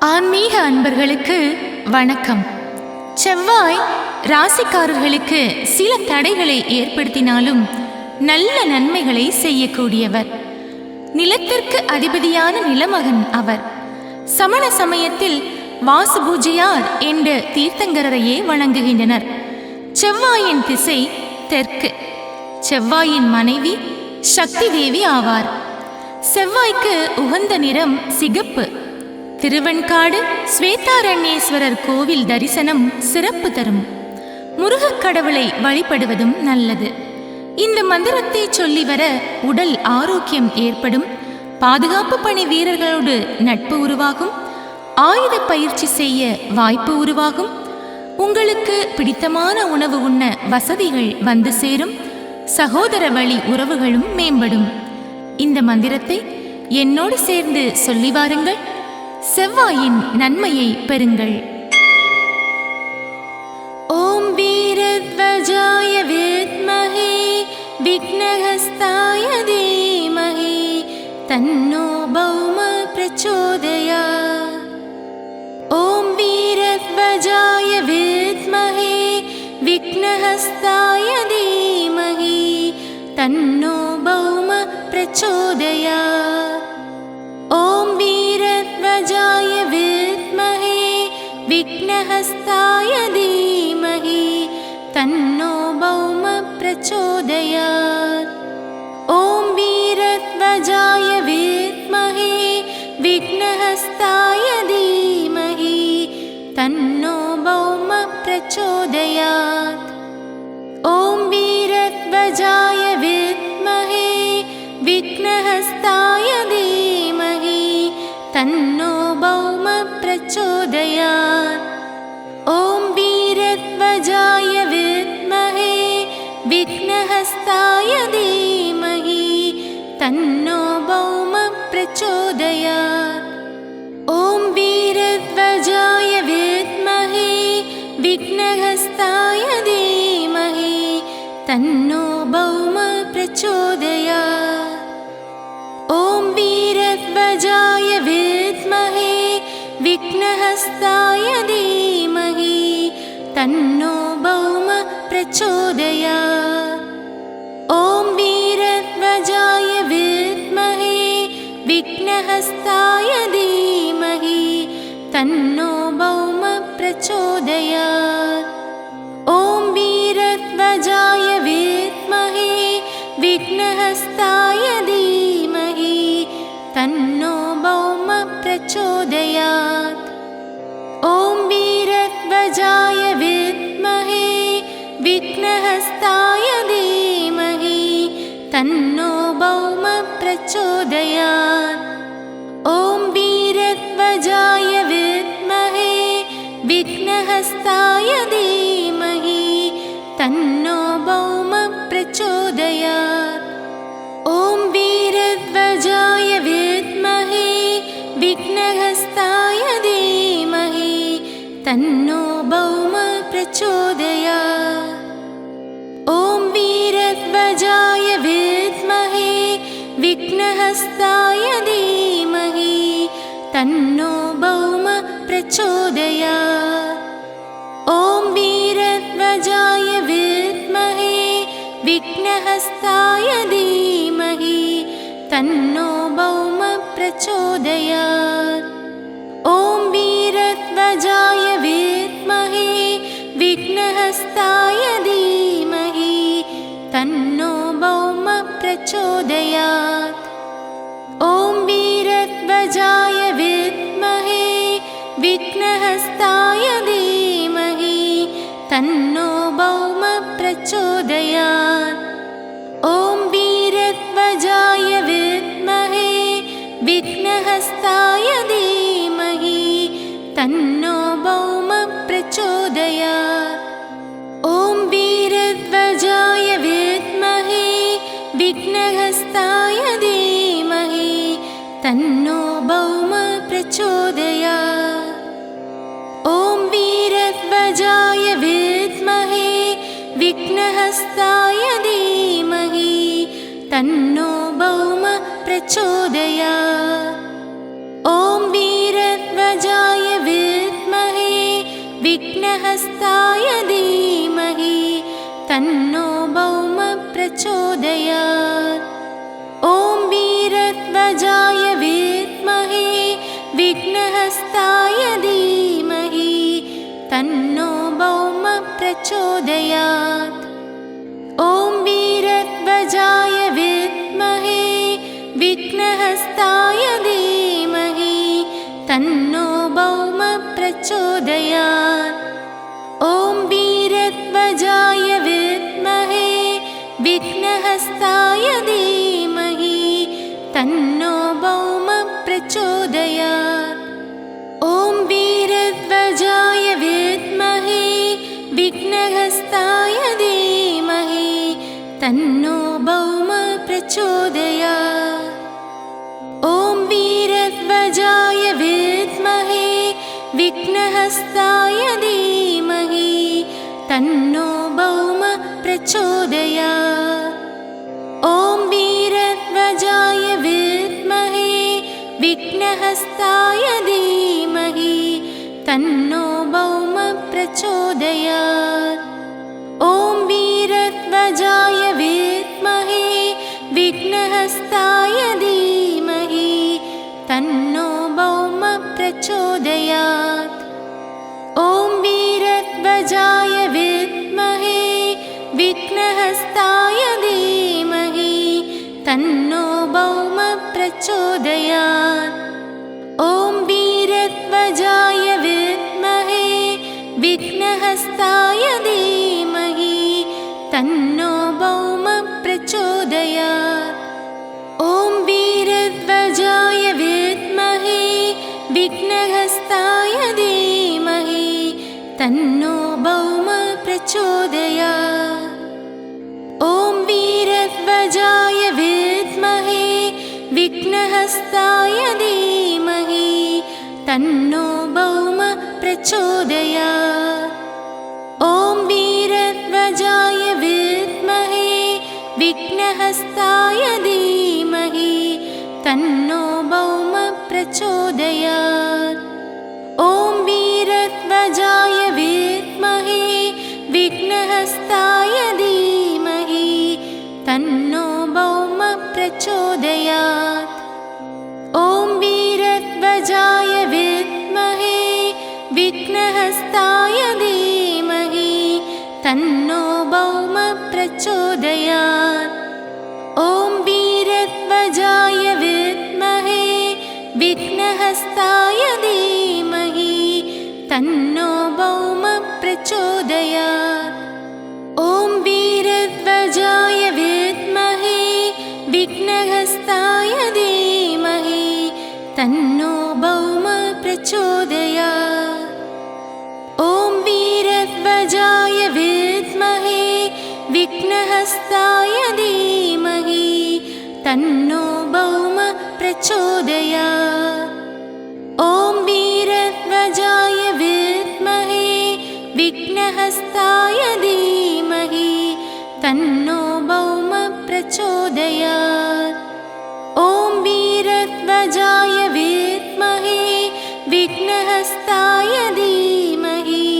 ஆன்மீக அன்பர்களுக்கு வணக்கம். செவ்வாய் ராசிக்காரர்களுக்கு சில தடைகளை ஏற்படுத்தினாலும் நல்ல நன்மைகளை செய்யக்கூடியவர். நிலத்திற்கு அதிபதியான நிலமகன் அவர். சமண சமயத்தில் வாசு பூஜையார் என்ற தீர்த்தங்கரையே வணங்குகின்றனர். செவ்வாயின் திசை தெற்கு. செவ்வாயின் மனைவி சக்தி தேவி ஆவார். செவ்வாய்க்கு உகந்த நிறம் சிகப்பு. திருவெண்காடு ஸ்வேதாரண்யேஸ்வரர் கோவில் தரிசனம் சிறப்பு தரும். முருகக் கடவுளை வழிபடுவதும் நல்லது. இந்த மந்திரத்தை சொல்லி வர உடல் ஆரோக்கியம் ஏற்படும். பாதுகாப்பு பணி வீரர்களோடு நட்பு உருவாகும். ஆயுத பயிற்சி செய்ய வாய்ப்பு உருவாகும். உங்களுக்கு பிடித்தமான உணவு உண்ண வசதிகள் வந்து சேரும். சகோதர வழி உறவுகளும் மேம்படும். இந்த மந்திரத்தை என்னோடு சேர்ந்து சொல்லி வாருங்கள். செவ்வாயின் நன்மையை பெறுங்கள். ஓம் வீரத்வஜாய வித்மஹே விக்னஹஸ்தாய தீமஹி தன்னோ பௌம பிரச்சோதயாத். ஓம் வீரத்வஜாய வித்மஹே விக்னஹஸ்தாய தீமஹி தன்னோ பௌம பிரச்சோதயாத். ஓம் வீரத்வஜாய வித்மஹே விக்னஹஸ்தாய தீமஹி தன்னோ பௌம பிரச்சோதயாத். ஓம் வீரத்வஜாய வித்மஹே விக்னஹஸ்தாய தீமஹி தன்னோ பௌம பிரச்சோதயாத். ஓம் வீரத்வஜாய வித்மஹே விக்னஹஸ்தாய தீமஹி தன்னோ பௌம பிரச்சோதயாத். ஓம் வீரத்வஜாய வித்மஹே விக்னஹஸ்தாய தீமஹி தன்னோ பௌம பிரச்சோதயாத். ஓம் வீரத்வஜாய வித்மஹே விக்னஹஸ்தாய தீமஹி தன்னோ பௌம பிரச்சோதயாத். ஓம் வீரத்வஜாய வித்மஹே விக்னஹஸ்தாய தீமஹி தன்னோ பௌம பிரச்சோதயாத். ஓம் வீரத்வஜாய வித்மஹே விக்னஹஸ்தாய தீமஹி தன்னோ பௌம பிரச்சோதயாத். ஓம் வீரத்வஜாய வித்மஹே விக்னஹஸ்தாய தீமஹி தன்னோ பௌம பிரச்சோதயாத். ஓம் வீரத்வஜாய வித்மஹே விக்னஹஸ்தாய தீமஹி தன்னோ பௌம பிரச்சோதயாத். ஓம் வீரத்வஜாய வித்மஹே விக்னஹஸ்தாய தீமஹி தன்னோ பௌம பிரச்சோதயாத். ஓம் வீரத்வஜாய வித்மஹே விக்னஹஸ்தாய தீமஹி தன்னோ பௌம பிரச்சோதயாத். ஓம் வீரத்வஜாய வித்மஹே விக்னஹஸ்தாய தீமஹி தன்னோ பௌம பிரச்சோதயாத். ஓம் வீரத்வஜாய வித்மஹே விக்னஹஸ்தாய தீமஹி தன்னோ பௌம பிரச்சோதயாத். ஓம் வீரத்வஜாய வித்மஹே விக்னஹஸ்தாய தீமஹி தன்னோ பௌம பிரச்சோதயாத். ஓம் வீரத்வஜாய வித்மஹே விக்னஹஸ்தாய தீமஹி தன்னோ பௌம பிரச்சோதயாத். ஓம் வீரத்வஜாய வித்மஹே விக்னஹஸ்தாய தீமஹி தன்னோ பௌம பிரச்சோதயாத். ஓம் வீரத்வஜாய வித்மஹே விக்னஹஸ்தாய தீமஹி தன்னோ பௌம பிரச்சோதயாத். ஓம் வீரத்வஜாய வித்மஹே விக்னஹஸ்தாய தீமஹி तन्नो भौम प्रचोदयात्। ॐ वीरध्वजाय तन्नो भौम प्रचोदयात्। ॐ वीरध्वजाय विद्महे विघ्नहस्ताय धीमहि तन्नो भौम प्रचोदयात्। ॐ वीरध्वजाय विद्महे विघ्नहस्ताय धीमहि तन्नो भौम प्रचोदयात्। ॐ वीरध्वजाय विद्महे विघ्नहस्ताय धीमहि तन्नो भौम प्रचोदयात्। ॐ वीरध्वजाय विद्महे विघ्नहस्ताय धीमहि तन्नो भौम प्रचोदयात्। ॐ वीरध्वजाय विद्महे विघ्नहस्ताय धीमहि तन्नो भौम प्रचोदयात्। ॐ वीरध्वजाय विद्महे विघ्नहस्ताय धीमहि तन्नो भौम प्रचोदयात्। ॐ वीरध्वजाय विद्महे विघ्नहस्ताय धीमहि तन्नो भौम प्रचोदयात्। ॐ वीरध्वजाय विद्महे विघ्नहस्ताय धीमहि तन्नो भौम प्रचोदयात्। ॐ वीरध्वजाय विद्महे विघ्नहस्ताय धीमहि तन्नो भौम प्रचोदयात्। ॐ वीरध्वजाय विद्महे विघ्नहस्ताय धीमहि तन्नो भौम प्रचोदयात्। ॐ वीरध्वजाय विद्महे विघ्नहस्ताय धीमहि तन्नो भौम प्रचोदयात्। ॐ वीरध्वजाय विद्महे विघ्नहस्ताय धीमहि तन्नो भौम प्रचोदयात्। ॐ वीरध्वजाय विद्महे विघ्नहस्ताय धीमहि तन्नो भौम प्रचोदयात्। ॐ वीरध्वजाय विद्महे विघ्नहस्ताय धीमहि तन्नो भौम प्रचोदयात्। ॐ वीरध्वजाय विद्महे विघ्नहस्ताय धीमहि तन्नो भौम प्रचोदयात्। ॐ वीरध्वजाय विद्महे विघ्नहस्ताय धीमहि तन्नो भौम प्रचोदयात्। ॐ वीरध्वजाय विद्महे विघ्नहस्ताय धीमहि तन्नो भौम प्रचोदयात्। ॐ वीरध्वजाय विद्महे विघ्नहस्ताय धीमहि तन्नो भौम प्रचोदयात्। ॐ वीरध्वजाय विद्महे विघ्नहस्ताय धीमहि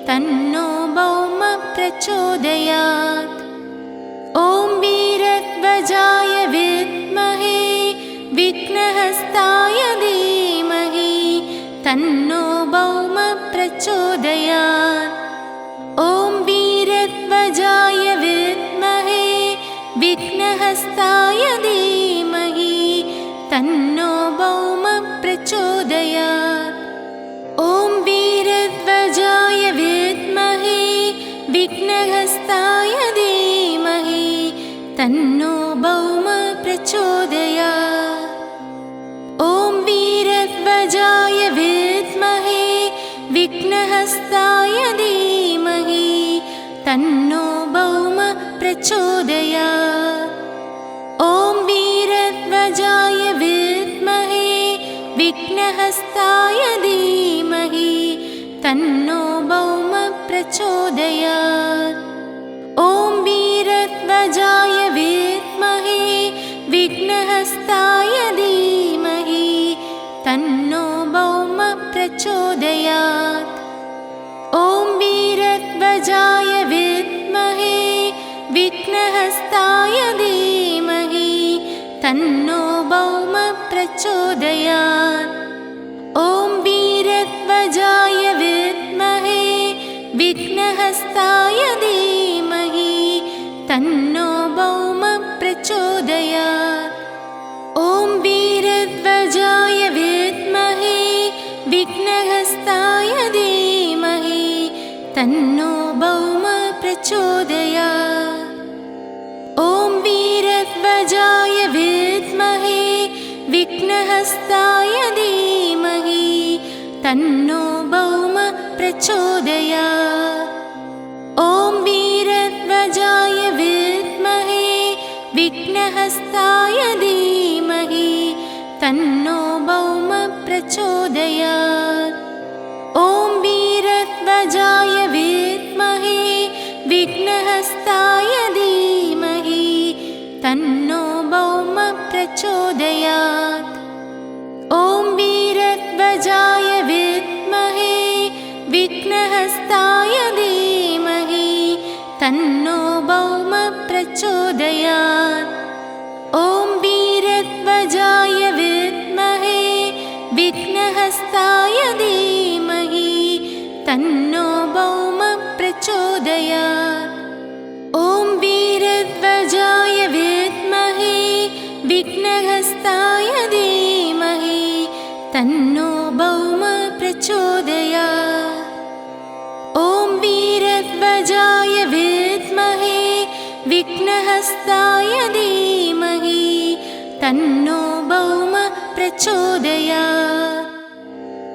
तन्नो भौम प्रचोदयात्। ॐ वीरध्वजाय विद्महे विघ्नहस्ताय धीमहि तन्नो भौम प्रचोदयात्। ॐ वीरध्वजाय विद्महे विघ्नहस्ताय धीमहि तन्नो भौम प्रचोदयात्। ॐ वीरध्वजाय विद्महे विघ्नहस्ताय धीमहि तन्नो भौम प्रचोदयात्। ॐ वीरध्वजाय विद्महे विघ्नहस्ताय धीमहि तन्नो भौम प्रचोदयात्। ॐ वीरध्वजाय विद्महे विघ्नहस्ताय धीमहि तन्नो भौम प्रचोदयात्। ॐ वीरध्वजाय विद्महे विघ्नहस्ताय धीमहि तन्नो भौम प्रचोदयात्। ॐ वीरध्वजाय विद्महे तन्नो भौम प्रचोदयात्। ॐ वीरध्वजाय विद्महे विघ्नहस्ताय धीमहि तन्नो भौम प्रचोदयात्। ॐ वीरध्वजाय विद्महे विघ्नहस्ताय धीमहि तन्नो भौम प्रचोदयात्। ॐ वीरध्वजाय विद्महे विघ्नहस्ताय धीमहि तन्नो भौम प्रचोदयात्। ॐ वीरध्वजाय विद्महे विघ्नहस्ताय धीमहि तन्नो भौम प्रचोदयात्। ॐ वीरध्वजाय विद्महे विघ्नहस्ताय धीमहि तन्नो भौम प्रचोदयात्। ॐ वीरध्वजाय विद्महे विघ्नहस्ताय धीमहि तन्नो भौम प्रचोदयात्। ॐ वीरध्वजाय विद्महे विघ्नहस्ताय धीमहि तन्नो भौम प्रचोदयात्। ॐ वीरध्वजाय विद्महे विघ्नहस्ताय धीमहि तन्नो भौम प्रचोदयात्। ॐ वीरध्वजाय विद्महे विघ्नहस्ताय धीमहि तन्नो भौम प्रचोदयात्।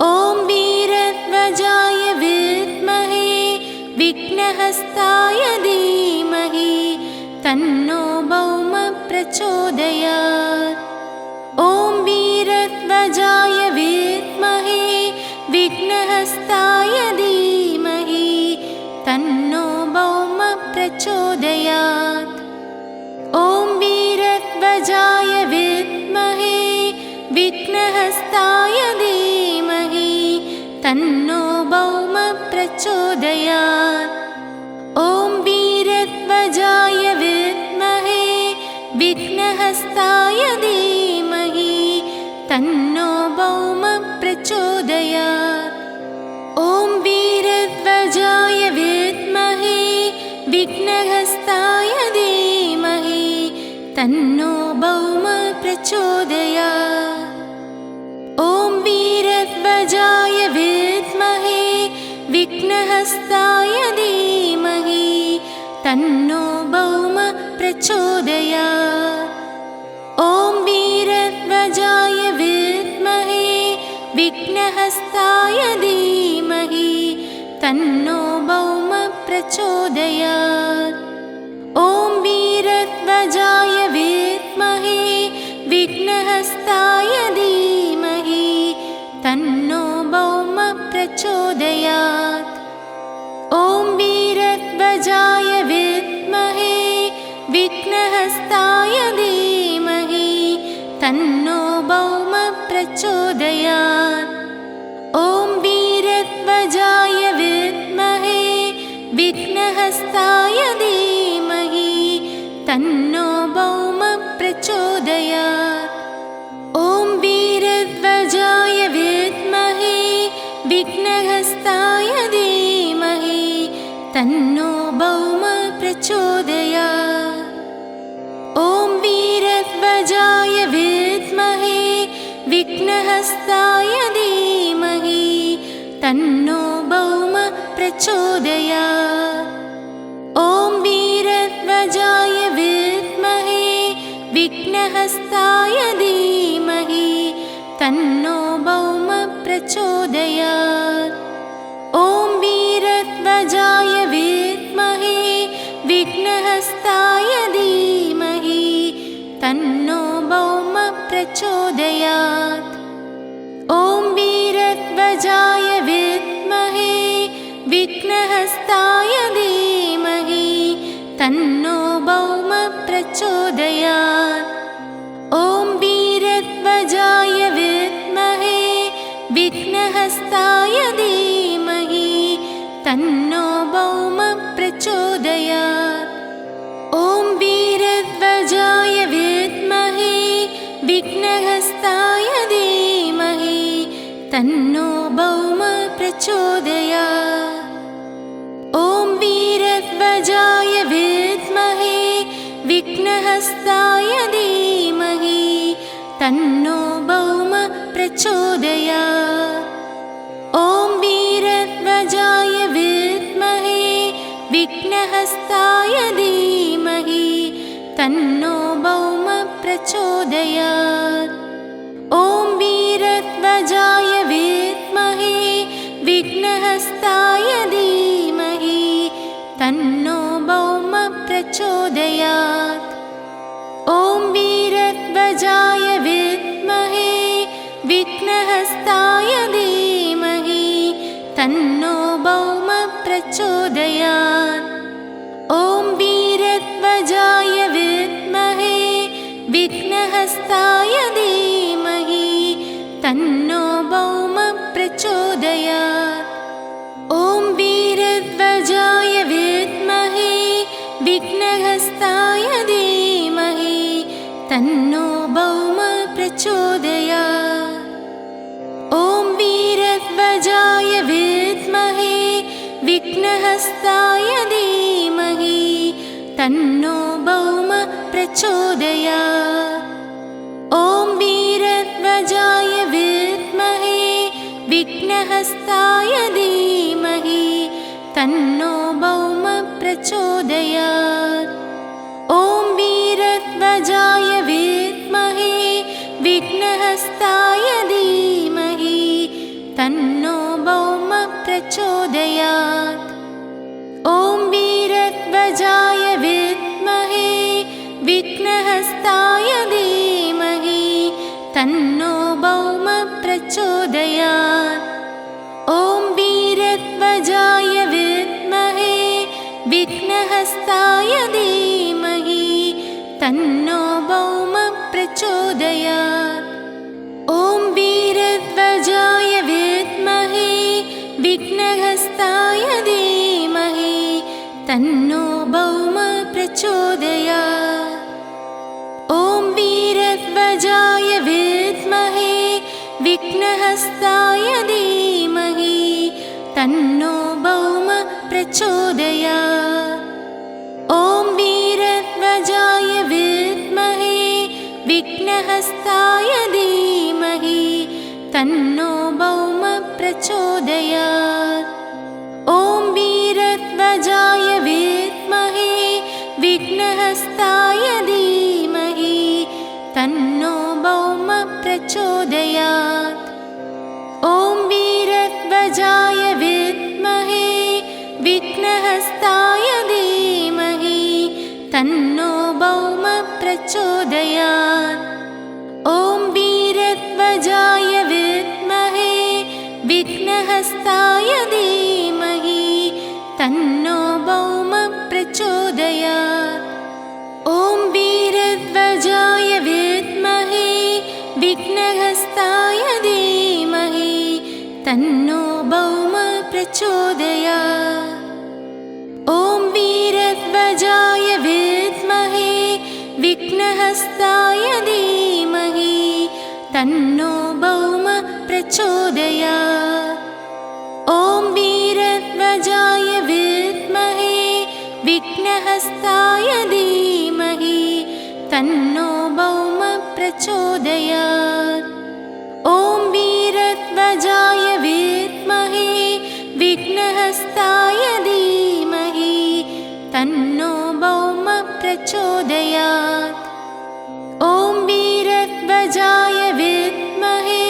ॐ वीरध्वजाय विद्महे विघ्नहस्ताय धीमहि तन्नो भौम प्रचोदयात्। ॐ वीरध्वजाय विद्महे विघ्नहस्ताय धीमहि तन्नो भौम प्रचोदयात्। ॐ वीरध्वजाय विद्महे विघ्नहस्ताय धीमहि तन्नो भौम प्रचोदयात्। ॐ वीरध्वजाय विद्महे विघ्नहस्ताय धीमहि तन्नो भौम प्रचोदयात्। ॐ वीरध्वजाय विद्महे विघ्नहस्ताय धीमहि तन्नो भौम प्रचोदयात्। ॐ वीरध्वजाय विद्महे विघ्नहस्ताय धीमहि तन्नो भौम प्रचोदयात्। ॐ वीरध्वजाय विद्महे विघ्नहस्ताय धीमहि तन्नो भौम प्रचोदयात्। ॐ वीरध्वजाय विद्महे विघ्नहस्ताय धीमहि तन्नो भौम प्रचोदयात्। ॐ वीरध्वजाय विद्महे विघ्नहस्ताय धीमहि तन्नो भौम प्रचोदयात्। ॐ वीरध्वजाय विद्महे विघ्नहस्ताय धीमहि तन्नो भौम प्रचोदयात्। ॐ वीरध्वजाय विद्महे विघ्नहस्ताय धीमहि तन्नो भौम प्रचोदयात्। ॐ वीरध्वजाय विद्महे विघ्नहस्ताय धीमहि तन्नो भौम प्रचोदयात्। ॐ वीरध्वजाय विद्महे विघ्नहस्ताय धीमहि तन्नो भौम प्रचोदयात्। ॐ वीरध्वजाय विद्महे विघ्नहस्ताय धीमहि तन्नो भौम प्रचोदयात्। ॐ वीरध्वजाय विद्महे विघ्नहस्ताय धीमहि तन्नो भौम प्रचोदयात्। ॐ वीरध्वजाय विद्महे विघ्नहस्ताय धीमहि तन्नो भौम प्रचोदयात्। ॐ वीरध्वजाय विद्महे विघ्नहस्ताय धीमहि तन्नो भौम प्रचोदयात्। ॐ वीरध्वजाय विद्महे विघ्नहस्ताय धीमहि तन्नो भौम प्रचोदयात्। ॐ वीरध्वजाय विद्महे विघ्नहस्ताय धीमहि तन्नो भौम प्रचोदयात्। ॐ वीरध्वजाय विद्महे विघ्नहस्ताय धीमहि तन्नो भौम प्रचोदयात्। ॐ वीरध्वजाय विद्महे विघ्नहस्ताय धीमहि तन्नो भौम प्रचोदयात्। ॐ वीरध्वजाय विद्महे विघ्नहस्ताय धीमहि तन्नो भौम प्रचोदयात्। ॐ वीरध्वजाय विद्महे विघ्नहस्ताय धीमहि तन्नो भौम प्रचोदयात्। ॐ वीरध्वजाय विद्महे विघ्नहस्ताय धीमहि तन्नो भौम प्रचोदयात्। ॐ वीरध्वजाय विद्महे विघ्नहस्ताय धीमहि तन्नो भौम प्रचोदयात्। ॐ वीरध्वजाय विद्महे विघ्नहस्ताय धीमहि तन्नो भौम प्रचोदयात्। ॐ वीरध्वजाय विद्महे विघ्नहस्ताय धीमहि तन्नो भौम प्रचोदयात्। ॐ वीरध्वजाय विद्महे विघ्नहस्ताय धीमहि तन्नो भौम प्रचोदयात्। ॐ वीरध्वजाय विद्महे विघ्नहस्ताय धीमहि तन्नो भौम प्रचोदयात्। ॐ वीरध्वजाय विद्महे विघ्नहस्ताय धीमहि तन्नो भौम प्रचोदयात्। ॐ वीरध्वजाय विद्महे विघ्नहस्ताय धीमहि तन्नो भौम प्रचोदयात्। ॐ वीरध्वजाय विद्महे विघ्नहस्ताय धीमहि तन्नो भौम प्रचोदयात्। ॐ वीरध्वजाय विद्महे विघ्नहस्ताय धीमहि तन्नो भौम प्रचोदयात्। ॐ वीरध्वजाय विद्महे विघ्नहस्ताय धीमहि तन्नो भौम प्रचोदयात्। ॐ वीरध्वजाय विद्महे विघ्नहस्ताय धीमहि तन्नो भौम प्रचोदयात्। ॐ वीरध्वजाय विद्महे विघ्नहस्ताय धीमहि तन्नो भौम प्रचोदयात्। ॐ वीरध्वजाय विद्महे विघ्नहस्ताय धीमहि तन्नो भौम प्रचोदयात्। ॐ वीरध्वजाय विद्महे विघ्नहस्ताय धीमहि तन्नो भौम प्रचोदयात्। ॐ वीरध्वजाय विद्महे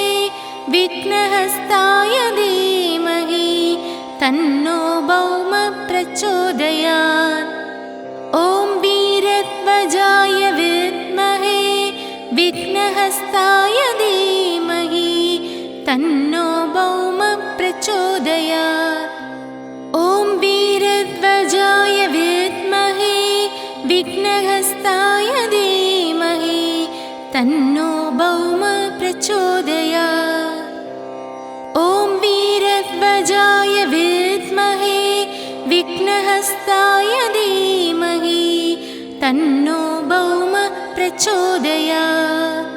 विघ्नहस्ताय धीमहि तन्नो भौम प्रचोदयात्। ॐ वीरध्वजाय विद्महे विघ्नहस्ताय धीमहि तन्नो भौम प्रचोदयात्। ॐ वीरध्वजाय विद्महे विघ्नहस्ताय धीमहि तन्नो भौम प्रचोदयात्। ॐ वीरध्वजाय विद्महे विघ्नहस्ताय धीमहि तन्नो भौम प्रचोदयात्।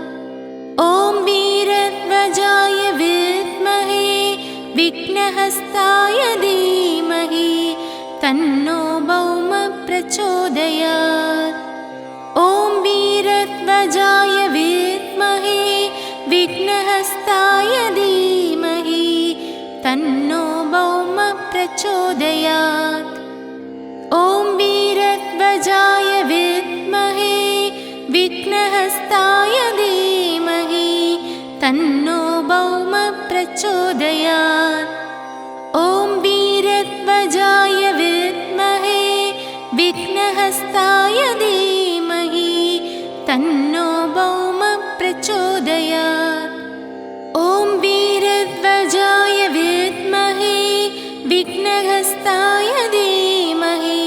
विघ्नहस्ताय धीमहि तन्नो भौम प्रचोदयात्। ॐ वीरध्वजाय विद्महे विघ्नहस्ताय धीमहि तन्नो भौम प्रचोदयात्। ॐ वीरध्वजाय विद्महे विघ्नहस्ताय धीमहि तन्नो भौम प्रचोदयात्। ॐ वीरध्वजाय विद्महे विघ्नहस्ताय धीमहि तन्नो भौम प्रचोदयात्। ॐ वीरध्वजाय विद्महे विघ्नहस्ताय धीमहि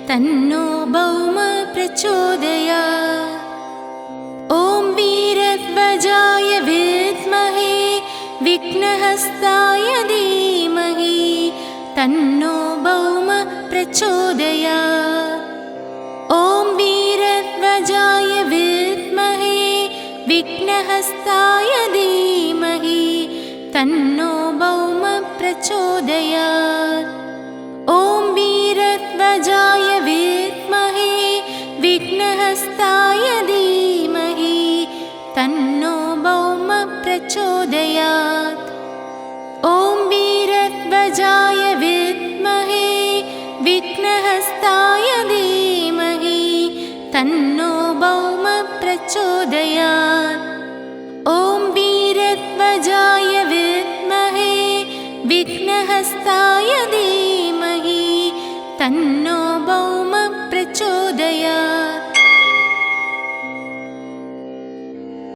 तन्नो भौम प्रचोदयात्। ॐ वीरध्वजाय विद्महे विघ्नहस्ताय धीमहि तन्नो भौम प्रचोदयात्। ॐ वीरध्वजाय विद्महे विघ्नहस्ताय धीमहि तन्नो भौम प्रचोदयात्। ॐ वीरध्वजाय विद्महे विघ्नहस्ताय धीमहि तन्नो भौम प्रचोदयात्। ॐ वीरध्वजाय विद्महे विघ्नहस्ताय धीमहि तन्नो भौम प्रचोदयात्। ॐ वीरध्वजाय विद्महे विघ्नहस्ताय धीमहि तन्नो